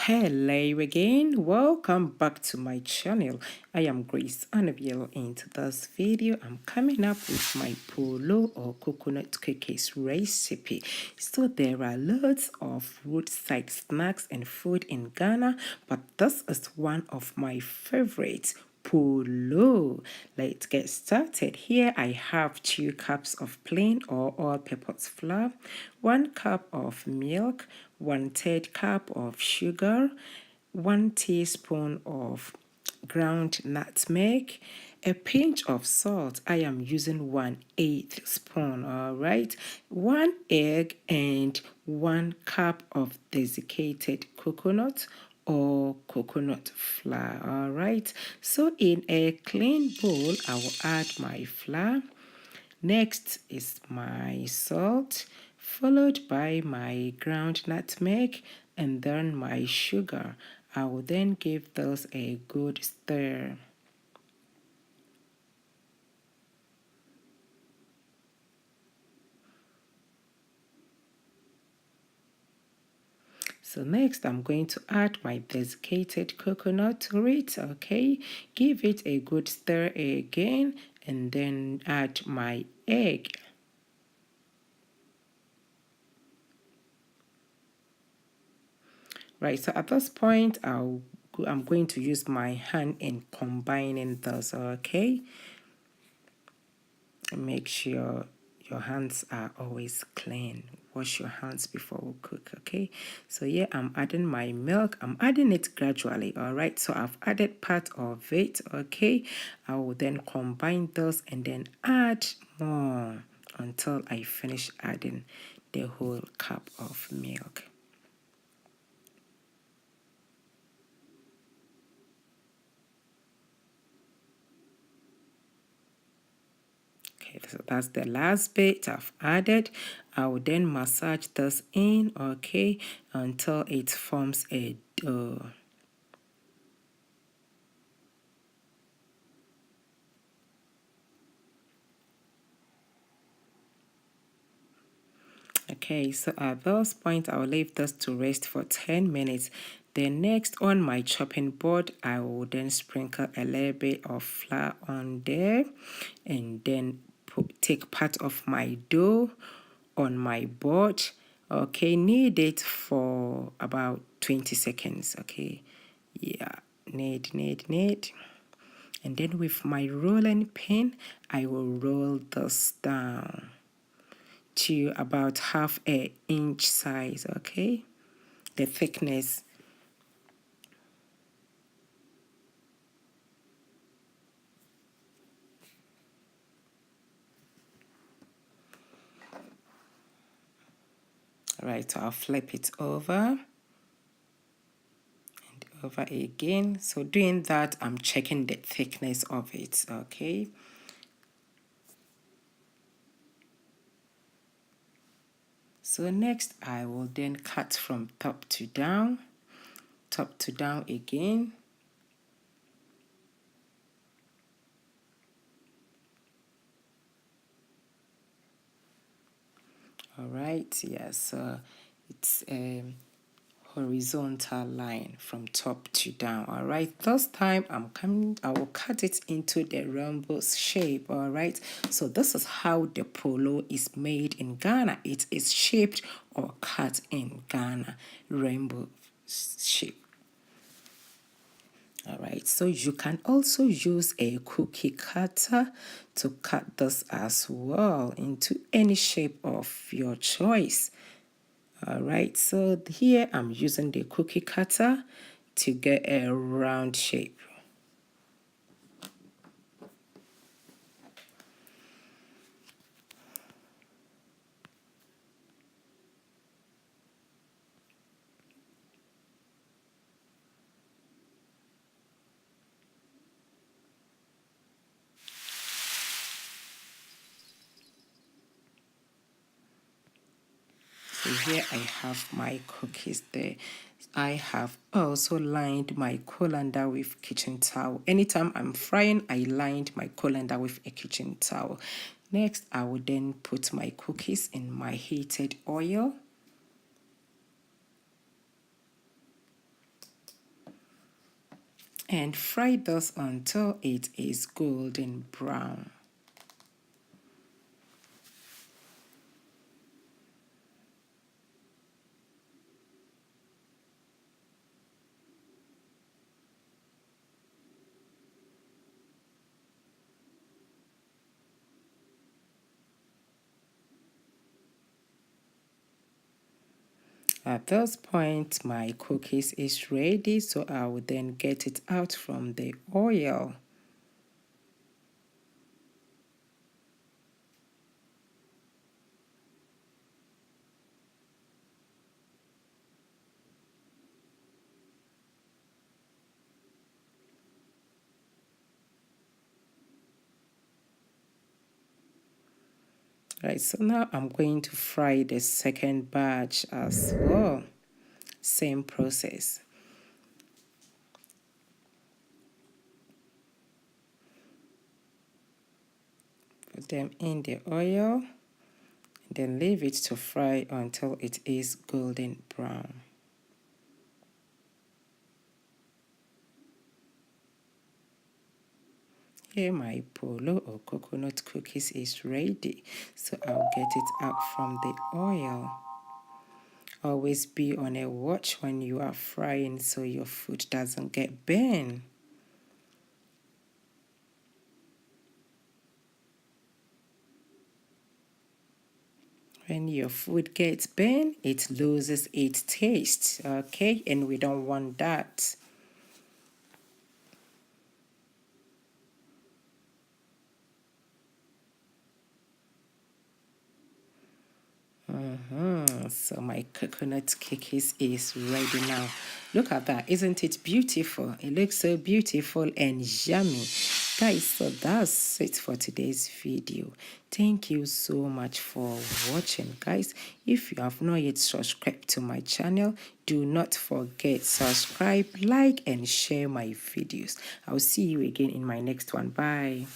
Hello again, welcome back to my channel. I am Grace Annabelle. Into this video I'm coming up with my Poolo or coconut cookies recipe. So there are lots of roadside snacks and food in Ghana, but this is one of my favorites, Poolo. Let's get started. Here I have 2 cups of plain or all-purpose flour, 1 cup of milk, 1/3 cup of sugar, 1 teaspoon of ground nutmeg, a pinch of salt. I am using 1/8 spoon, all right, 1 egg, and 1 cup of desiccated coconut or coconut flour. All right, so in a clean bowl I will add my flour. Next is my salt, followed by my ground nutmeg, and then my sugar. I will then give those a good stir. So next I'm going to add my desiccated coconut to it, okay? Give it a good stir again, and then add my egg. Right, so at this point I'm going to use my hand in combining those, okay? Make sure your hands are always clean. Wash your hands before we cook, okay? So yeah, I'm adding my milk. I'm adding it gradually, all right? So I've added part of it, okay? I will then combine those and then add more until I finish adding the whole cup of milk. Okay, so that's the last bit I've added. I will then massage this in, okay, until it forms a dough. Okay, so at this point I'll leave this to rest for 10 minutes. Then next on my chopping board, I will then sprinkle a little bit of flour on there, and then take part of my dough on my board. Okay, knead it for about 20 seconds. Okay, yeah, knead. And then with my rolling pin, I will roll this down to about 1/2 inch size, okay? The thickness. All right, so I'll flip it over and over again. So doing that, I'm checking the thickness of it, okay? So next, I will then cut from top to down again. All right, yeah, so it's horizontal line from top to down. All right, this time I will cut it into the rainbow shape. All right, so this is how the Poolo is made in Ghana. It is shaped or cut in Ghana, rainbow shape. All right, so you can also use a cookie cutter to cut this as well into any shape of your choice. All right, so here I'm using the cookie cutter to get a round shape. So here I have my cookies there. I have also lined my colander with kitchen towel. Anytime I'm frying, I lined my colander with a kitchen towel. Next, I will then put my cookies in my heated oil. and fry this until it is golden brown. At this point, my cookies is ready, so I will then get it out from the oil. Right, so now I'm going to fry the second batch as well. Same process. Put them in the oil, then leave it to fry until it is golden brown. Here my Poolo or coconut cookies is ready, so I'll get it out from the oil. Always be on a watch when you are frying so your food doesn't get burned. When your food gets burned, it loses its taste, okay? And we don't want that. So my coconut cookies is ready now. Look at that. Isn't it beautiful? It looks so beautiful and yummy. Guys, so that's it for today's video. Thank you so much for watching, guys. If you have not yet subscribed to my channel, do not forget subscribe, like, and share my videos. I'll see you again in my next one. Bye.